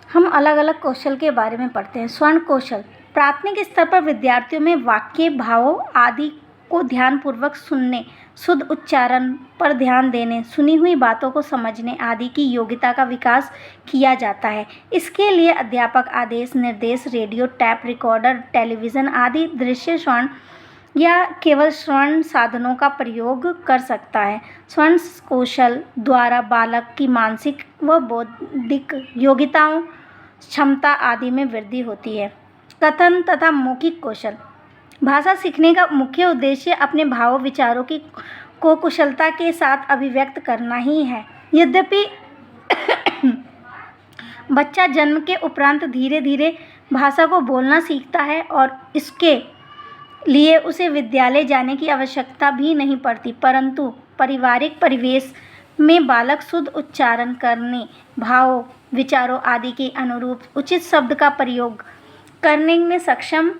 हम अलग अलग कौशल के बारे में पढ़ते हैं। स्वर्ण कौशल प्राथमिक स्तर पर विद्यार्थियों में वाक्य, भावों आदि को ध्यानपूर्वक सुनने, शुद्ध उच्चारण पर ध्यान देने, सुनी हुई बातों को समझने आदि की योग्यता का विकास किया जाता है। इसके लिए अध्यापक आदेश, निर्देश, रेडियो, टेप रिकॉर्डर, टेलीविज़न आदि दृश्य श्रवण या केवल श्रवण साधनों का प्रयोग कर सकता है। स्वर्ण कौशल द्वारा बालक की मानसिक व बौद्धिक योग्यताओं, क्षमता आदि में वृद्धि होती है। कथन तथा मौखिक कौशल भाषा सीखने का मुख्य उद्देश्य अपने भाव विचारों को कुशलता के साथ अभिव्यक्त करना ही है। यद्यपि बच्चा जन्म के उपरांत धीरे धीरे भाषा को बोलना सीखता है और इसके लिए उसे विद्यालय जाने की आवश्यकता भी नहीं पड़ती, परंतु पारिवारिक परिवेश में बालक शुद्ध उच्चारण करने, भावों, विचारों आदि के अनुरूप उचित शब्द का प्रयोग करने में सक्षम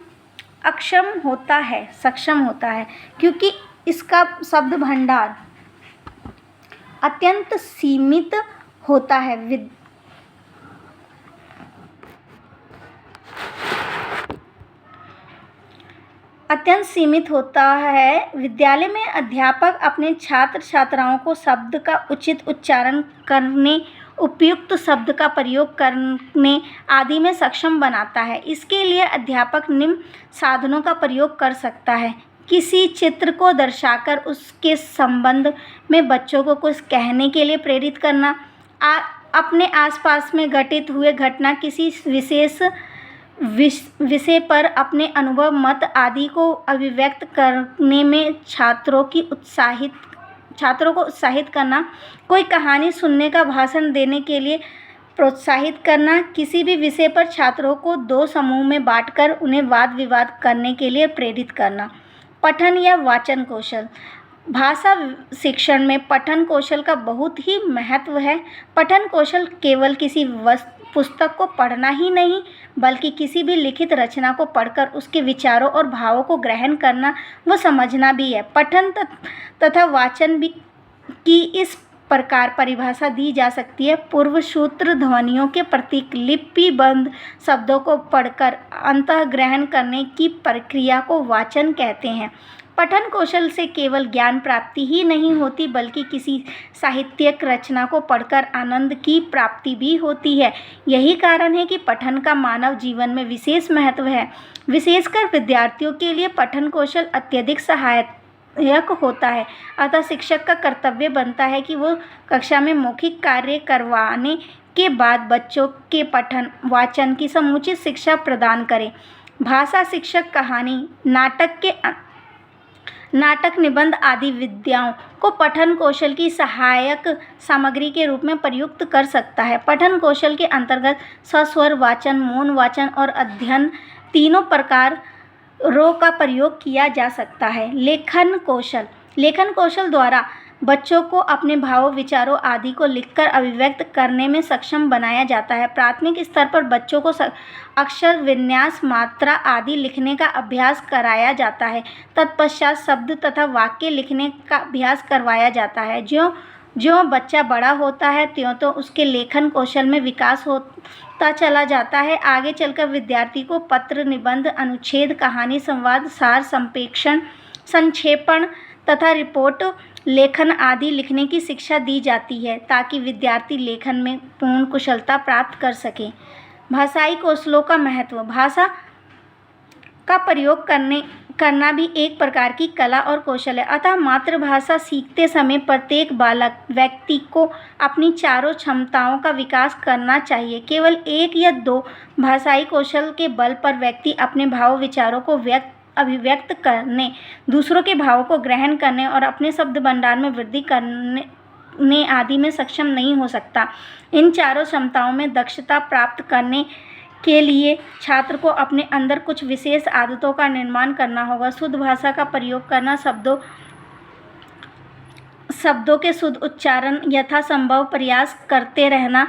होता है क्योंकि इसका शब्द भंडार अत्यंत सीमित होता है। विद्यालय में अध्यापक अपने छात्र छात्राओं को शब्द का उचित उच्चारण करने, उपयुक्त शब्द का प्रयोग करने आदि में सक्षम बनाता है। इसके लिए अध्यापक निम्न साधनों का प्रयोग कर सकता है। किसी चित्र को दर्शाकर उसके संबंध में बच्चों को कुछ कहने के लिए प्रेरित करना, अपने आसपास में घटित हुए घटना, किसी विशेष विषय पर अपने अनुभव, मत आदि को अभिव्यक्त करने में छात्रों को उत्साहित करना, कोई कहानी सुनने का भाषण देने के लिए प्रोत्साहित करना, किसी भी विषय पर छात्रों को दो समूह में बांटकर उन्हें वाद विवाद करने के लिए प्रेरित करना। पठन या वाचन कौशल भाषा शिक्षण में पठन कौशल का बहुत ही महत्व है। पठन कौशल केवल किसी पुस्तक को पढ़ना ही नहीं, बल्कि किसी भी लिखित रचना को पढ़कर उसके विचारों और भावों को ग्रहण करना व समझना भी है। पठन तथा वाचन की इस प्रकार परिभाषा दी जा सकती है। पूर्व सूत्र ध्वनियों के प्रतीक लिपिबद्ध शब्दों को पढ़कर अंतःग्रहण करने की प्रक्रिया को वाचन कहते हैं। पठन कौशल से केवल ज्ञान प्राप्ति ही नहीं होती, बल्कि किसी साहित्यिक रचना को पढ़कर आनंद की प्राप्ति भी होती है। यही कारण है कि पठन का मानव जीवन में विशेष महत्व है। विशेषकर विद्यार्थियों के लिए पठन कौशल अत्यधिक सहायक होता है। अतः शिक्षक का कर्तव्य बनता है कि वो कक्षा में मौखिक कार्य करवाने के बाद बच्चों के पठन वाचन की समुचित शिक्षा प्रदान करें। भाषा शिक्षक कहानी, नाटक, निबंध आदि विधाओं को पठन कौशल की सहायक सामग्री के रूप में प्रयुक्त कर सकता है। पठन कौशल के अंतर्गत सस्वर वाचन, मौन वाचन और अध्ययन तीनों प्रकारों का प्रयोग किया जा सकता है। लेखन कौशल द्वारा बच्चों को अपने भावों, विचारों आदि को लिखकर अभिव्यक्त करने में सक्षम बनाया जाता है। प्राथमिक स्तर पर बच्चों को अक्षर विन्यास, मात्रा आदि लिखने का अभ्यास कराया जाता है। तत्पश्चात शब्द तथा वाक्य लिखने का अभ्यास करवाया जाता है। ज्यों बच्चा बड़ा होता है त्यों उसके लेखन कौशल में विकास होता चला जाता है। आगे चलकर विद्यार्थी को पत्र, निबंध, अनुच्छेद, कहानी, संवाद, सार, संप्रेषण, संक्षेपण तथा रिपोर्ट लेखन आदि लिखने की शिक्षा दी जाती है, ताकि विद्यार्थी लेखन में पूर्ण कुशलता प्राप्त कर सके। भाषाई कौशलों का महत्व भाषा का प्रयोग करना भी एक प्रकार की कला और कौशल है। अतः मातृभाषा सीखते समय प्रत्येक व्यक्ति को अपनी चारों क्षमताओं का विकास करना चाहिए। केवल एक या दो भाषाई कौशल के बल पर व्यक्ति अपने भाव विचारों को अभिव्यक्त करने, दूसरों के भावों को ग्रहण करने और अपने शब्द भंडार में वृद्धि करने आदि में सक्षम नहीं हो सकता। इन चारों क्षमताओं में दक्षता प्राप्त करने के लिए छात्र को अपने अंदर कुछ विशेष आदतों का निर्माण करना होगा। शुद्ध भाषा का प्रयोग करना, शब्दों के शुद्ध उच्चारण यथासंभव प्रयास करते रहना,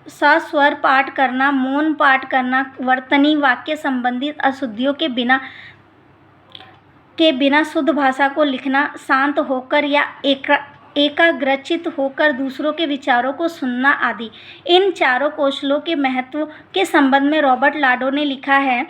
सस्वर पाठ करना, मौन पाठ करना, वर्तनी वाक्य संबंधित अशुद्धियों के बिना शुद्ध भाषा को लिखना, शांत होकर या एकाग्रचित होकर दूसरों के विचारों को सुनना आदि। इन चारों कौशलों के महत्व के संबंध में रॉबर्ट लाडो ने लिखा है,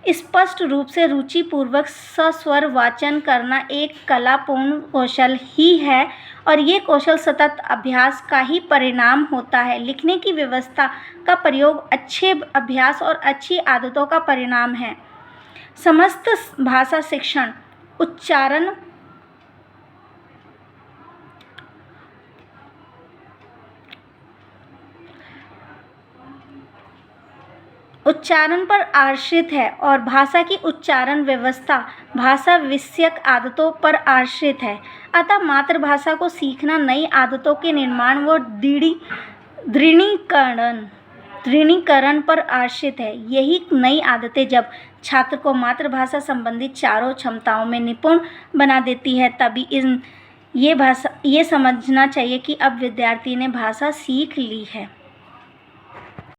स्पष्ट रूप से रुचिपूर्वक सस्वर वाचन करना एक कलापूर्ण कौशल ही है और ये कौशल सतत अभ्यास का ही परिणाम होता है। लिखने की व्यवस्था का प्रयोग अच्छे अभ्यास और अच्छी आदतों का परिणाम है। समस्त भाषा शिक्षण उच्चारण पर आश्रित है और भाषा की उच्चारण व्यवस्था भाषा विषयक आदतों पर आश्रित है। अतः मातृभाषा को सीखना नई आदतों के निर्माण व दृढ़ीकरण पर आश्रित है। यही नई आदतें जब छात्र को मातृभाषा संबंधित चारों क्षमताओं में निपुण बना देती है, तभी ये समझना चाहिए कि अब विद्यार्थी ने भाषा सीख ली है।